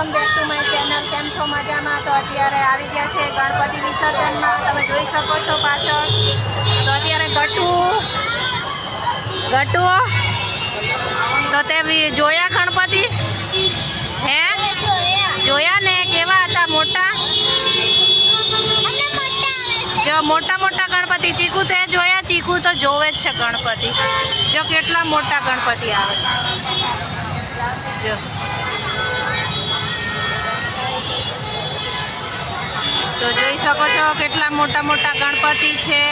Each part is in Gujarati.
Welcome back to my channel. કેમ છો મજામાં? તો અત્યારે આવી ગયા છે ગણપતિ વિસર્જનમાં। તમે જોઈ શકો છો પાછળ। તો અત્યારે ગટુ તો તે જોયા ગણપતિ? હે જોયા ને? કેવા હતા? મોટા? જો મોટા મોટા ગણપતિ। ચીકુ તે જોયા? ચીકુ તો જોવે જ છે ગણપતિ। જો કેટલા મોટા ગણપતિ આવે જો। તો જોઈ શકો છો કેટલા મોટા મોટા ગણપતિ છે।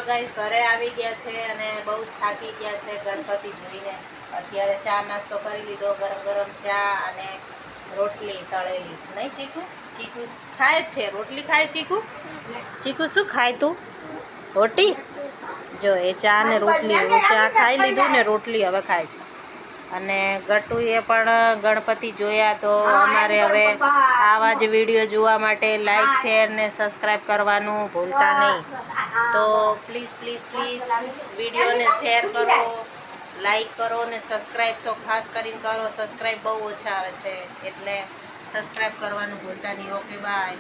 ગાઈસ ઘરે આવી ગયા છે અને બહુ થાકી ગયા છે ગણપતિ જોઈને। અત્યારે ચા નાસ્તો કરી લીધો, ગરમ ગરમ ચા અને રોટલી તળેલી। નહીં ચીકુ? ચીકુ ખાય જ છે રોટલી ખાય। ચીકુ શું ખાય તું? રોટી? જો એ ચા ને રોટલી, ચા ખાઈ લીધું ને રોટલી હવે ખાય છે। અને ગટુએ પણ ગણપતિ જોયા। તો અમારે હવે આવા જ વિડીયો જોવા માટે લાઈક શેર ને સબસ્ક્રાઈબ કરવાનું ભૂલતા નહીં। તો પ્લીઝ પ્લીઝ પ્લીઝ વિડીયોને શેર કરો, લાઈક કરો ને સબસ્ક્રાઈબ તો ખાસ કરીને કરો। સબસ્ક્રાઈબ બહુ ઓછા આવે છે એટલે સબસ્ક્રાઈબ કરવાનું ભૂલતા નહીં। Okay bye.